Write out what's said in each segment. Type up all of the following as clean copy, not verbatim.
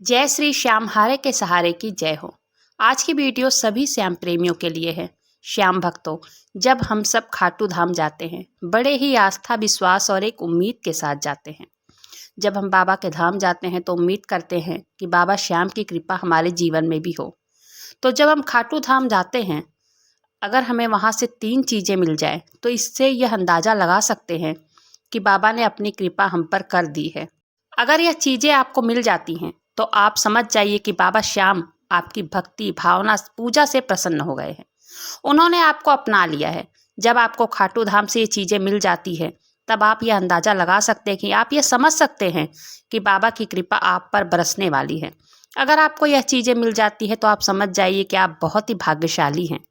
जय श्री श्याम हारे के सहारे की जय हो। आज की वीडियो सभी श्याम प्रेमियों के लिए है। श्याम भक्तों, जब हम सब खाटू धाम जाते हैं, बड़े ही आस्था, विश्वास और एक उम्मीद के साथ जाते हैं। जब हम बाबा के धाम जाते हैं तो उम्मीद करते हैं कि बाबा श्याम की कृपा हमारे जीवन में भी हो। तो जब हम खाटू धाम जाते हैं, अगर हमें वहाँ से 3 चीज़ें मिल जाए तो इससे यह अंदाज़ा लगा सकते हैं कि बाबा ने अपनी कृपा हम पर कर दी है। अगर यह चीज़ें आपको मिल जाती हैं तो आप समझ जाइए कि बाबा श्याम आपकी भक्ति, भावना, पूजा से प्रसन्न हो गए हैं। उन्होंने आपको अपना लिया है। जब आपको खाटू धाम से ये चीज़ें मिल जाती है, तब आप यह अंदाज़ा लगा सकते हैं कि आप ये समझ सकते हैं कि बाबा की कृपा आप पर बरसने वाली है। अगर आपको यह चीज़ें मिल जाती है तो आप समझ जाइए कि आप बहुत ही भाग्यशाली हैं।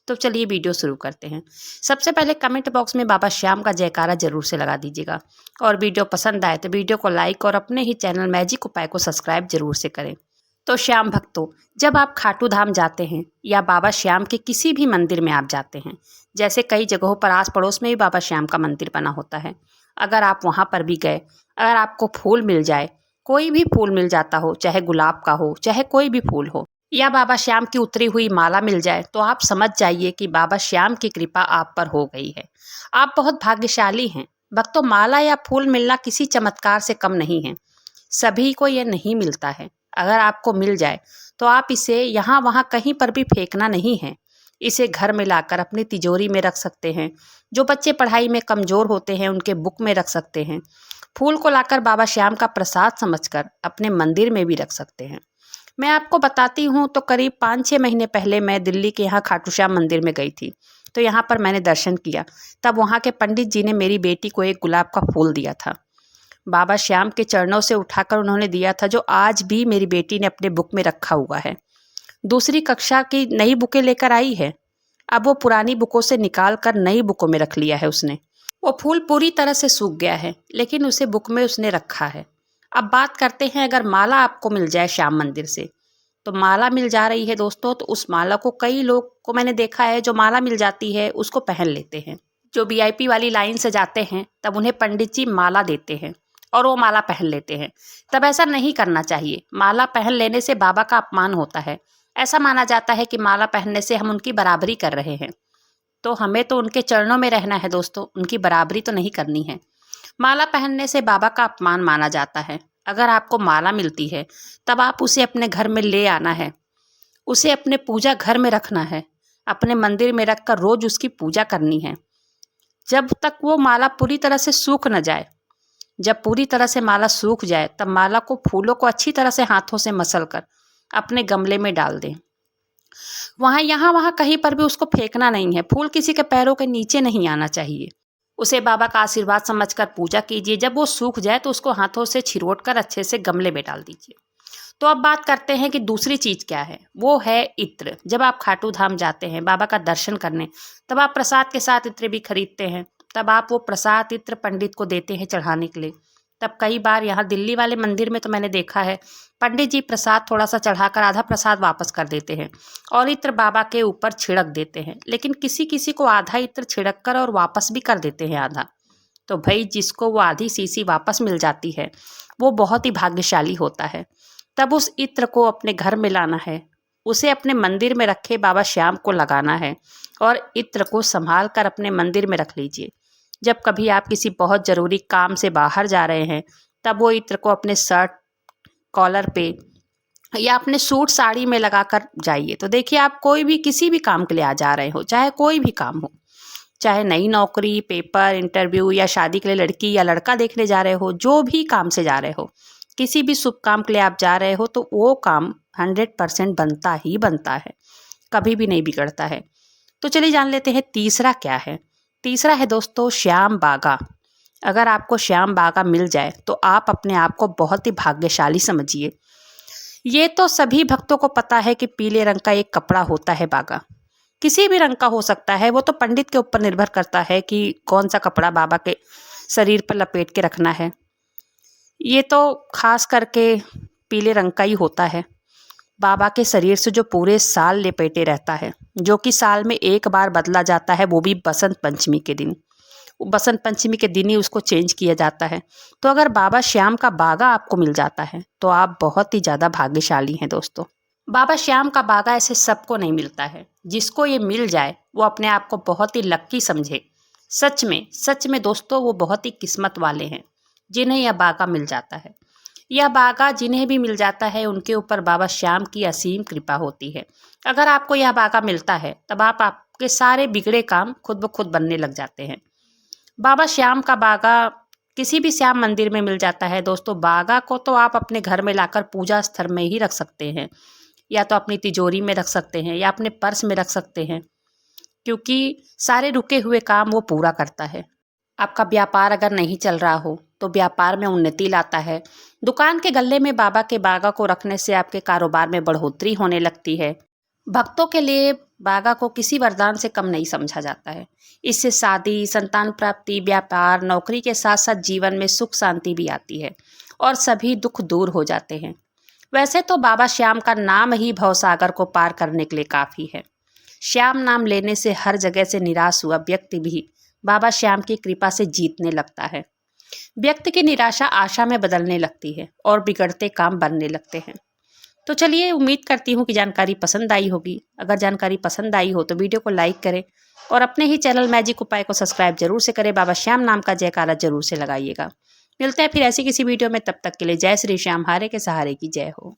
तो चलिए वीडियो शुरू करते हैं। सबसे पहले कमेंट बॉक्स में बाबा श्याम का जयकारा जरूर से लगा दीजिएगा और वीडियो पसंद आए तो वीडियो को लाइक और अपने ही चैनल मैजिक उपाय को सब्सक्राइब जरूर से करें। तो श्याम भक्तों, जब आप खाटू धाम जाते हैं या बाबा श्याम के किसी भी मंदिर में आप जाते हैं, जैसे कई जगहों पर आस पड़ोस में भी बाबा श्याम का मंदिर बना होता है, अगर आप वहाँ पर भी गए, अगर आपको फूल मिल जाए, कोई भी फूल मिल जाता हो, चाहे गुलाब का हो, चाहे कोई भी फूल हो, या बाबा श्याम की उतरी हुई माला मिल जाए, तो आप समझ जाइए कि बाबा श्याम की कृपा आप पर हो गई है। आप बहुत भाग्यशाली हैं। भक्तों, माला या फूल मिलना किसी चमत्कार से कम नहीं है। सभी को ये नहीं मिलता है। अगर आपको मिल जाए तो आप इसे यहाँ वहाँ कहीं पर भी फेंकना नहीं है। इसे घर में लाकर अपनी तिजोरी में रख सकते हैं। जो बच्चे पढ़ाई में कमज़ोर होते हैं उनके बुक में रख सकते हैं। फूल को लाकर बाबा श्याम का प्रसाद समझकर अपने मंदिर में भी रख सकते हैं। मैं आपको बताती हूँ, तो करीब 5-6 महीने पहले मैं दिल्ली के यहाँ खाटू श्याम मंदिर में गई थी। तो यहाँ पर मैंने दर्शन किया। तब वहाँ के पंडित जी ने मेरी बेटी को एक गुलाब का फूल दिया था। बाबा श्याम के चरणों से उठाकर उन्होंने दिया था, जो आज भी मेरी बेटी ने अपने बुक में रखा हुआ है। दूसरी कक्षा की नई बुकें लेकर आई है। अब वो पुरानी बुकों से निकाल कर नई बुकों में रख लिया है उसने। वो फूल पूरी तरह से सूख गया है, लेकिन उसे बुक में उसने रखा है। अब बात करते हैं, अगर माला आपको मिल जाए श्याम मंदिर से, तो माला मिल जा रही है दोस्तों, तो उस माला को कई लोग को मैंने देखा है, जो माला मिल जाती है उसको पहन लेते हैं। जो वीआईपी वाली लाइन से जाते हैं तब उन्हें पंडित जी माला देते हैं और वो माला पहन लेते हैं। तब ऐसा नहीं करना चाहिए। माला पहन लेने से बाबा का अपमान होता है। ऐसा माना जाता है कि माला पहनने से हम उनकी बराबरी कर रहे हैं। तो हमें तो उनके चरणों में रहना है दोस्तों, उनकी बराबरी तो नहीं करनी है। माला पहनने से बाबा का अपमान माना जाता है। अगर आपको माला मिलती है तब आप उसे अपने घर में ले आना है। उसे अपने पूजा घर में रखना है। अपने मंदिर में रखकर रोज उसकी पूजा करनी है, जब तक वो माला पूरी तरह से सूख न जाए। जब पूरी तरह से माला सूख जाए तब माला को, फूलों को अच्छी तरह से हाथों से मसल कर अपने गमले में डाल दें। यहाँ वहाँ कहीं पर भी उसको फेंकना नहीं है। फूल किसी के पैरों के नीचे नहीं आना चाहिए। उसे बाबा का आशीर्वाद समझकर पूजा कीजिए। जब वो सूख जाए तो उसको हाथों से छिरोट कर अच्छे से गमले में डाल दीजिए। तो अब बात करते हैं कि दूसरी चीज़ क्या है। वो है इत्र। जब आप खाटू धाम जाते हैं बाबा का दर्शन करने, तब आप प्रसाद के साथ इत्र भी खरीदते हैं। तब आप वो प्रसाद इत्र पंडित को देते हैं चढ़ाने के लिए। तब कई बार यहाँ दिल्ली वाले मंदिर में तो मैंने देखा है, पंडित जी प्रसाद थोड़ा सा चढ़ाकर आधा प्रसाद वापस कर देते हैं और इत्र बाबा के ऊपर छिड़क देते हैं। लेकिन किसी किसी को आधा इत्र छिड़क कर और वापस भी कर देते हैं आधा। तो भाई, जिसको वो आधी सीसी वापस मिल जाती है वो बहुत ही भाग्यशाली होता है। तब उस इत्र को अपने घर में लाना है, उसे अपने मंदिर में रखे बाबा श्याम को लगाना है और इत्र को संभाल कर अपने मंदिर में रख लीजिए। जब कभी आप किसी बहुत ज़रूरी काम से बाहर जा रहे हैं, तब वो इत्र को अपने शर्ट कॉलर पे या अपने सूट साड़ी में लगा कर जाइए। तो देखिए, आप कोई भी किसी भी काम के लिए आ जा रहे हो, चाहे कोई भी काम हो, चाहे नई नौकरी, पेपर, इंटरव्यू या शादी के लिए लड़की या लड़का देखने जा रहे हो, जो भी काम से जा रहे हो, किसी भी शुभ काम के लिए आप जा रहे हो, तो वो काम 100% बनता ही बनता है, कभी भी नहीं बिगड़ता है। तो चलिए जान लेते हैं तीसरा क्या है। तीसरा है दोस्तों श्याम बागा। अगर आपको श्याम बागा मिल जाए तो आप अपने आप को बहुत ही भाग्यशाली समझिए। ये तो सभी भक्तों को पता है कि पीले रंग का एक कपड़ा होता है बागा। किसी भी रंग का हो सकता है, वो तो पंडित के ऊपर निर्भर करता है कि कौन सा कपड़ा बाबा के शरीर पर लपेट के रखना है। ये तो खास करके पीले रंग का ही होता है। बाबा के शरीर से जो पूरे साल लपेटे रहता है, जो कि साल में एक बार बदला जाता है, वो भी बसंत पंचमी के दिन। बसंत पंचमी के दिन ही उसको चेंज किया जाता है। तो अगर बाबा श्याम का बागा आपको मिल जाता है तो आप बहुत ही ज़्यादा भाग्यशाली हैं दोस्तों। बाबा श्याम का बागा ऐसे सबको नहीं मिलता है, जिसको ये मिल जाए वो अपने आप को बहुत ही लक्की समझे। सच में दोस्तों वो बहुत ही किस्मत वाले हैं जिन्हें यह बागा मिल जाता है। यह बागा जिन्हें भी मिल जाता है उनके ऊपर बाबा श्याम की असीम कृपा होती है। अगर आपको यह बागा मिलता है तब आपके सारे बिगड़े काम खुद ब खुद बनने लग जाते हैं। बाबा श्याम का बागा किसी भी श्याम मंदिर में मिल जाता है दोस्तों। बागा को तो आप अपने घर में लाकर पूजा स्थल में ही रख सकते हैं, या तो अपनी तिजोरी में रख सकते हैं या अपने पर्स में रख सकते हैं, क्योंकि सारे रुके हुए काम वो पूरा करता है। आपका व्यापार अगर नहीं चल रहा हो तो व्यापार में उन्नति लाता है। दुकान के गल्ले में बाबा के बागा को रखने से आपके कारोबार में बढ़ोतरी होने लगती है। भक्तों के लिए बागा को किसी वरदान से कम नहीं समझा जाता है। इससे शादी, संतान प्राप्ति, व्यापार, नौकरी के साथ साथ जीवन में सुख शांति भी आती है और सभी दुख दूर हो जाते हैं। वैसे तो बाबा श्याम का नाम ही भवसागर को पार करने के लिए काफ़ी है। श्याम नाम लेने से हर जगह से निराश हुआ व्यक्ति भी बाबा श्याम की कृपा से जीतने लगता है। व्यक्ति की निराशा आशा में बदलने लगती है और बिगड़ते काम बनने लगते हैं। तो चलिए, उम्मीद करती हूँ कि जानकारी पसंद आई होगी। अगर जानकारी पसंद आई हो तो वीडियो को लाइक करें और अपने ही चैनल मैजिक उपाय को सब्सक्राइब जरूर से करें। बाबा श्याम नाम का जयकारा जरूर से लगाइएगा। मिलते हैं फिर ऐसी किसी वीडियो में, तब तक के लिए जय श्री श्याम, हारे के सहारे की जय हो।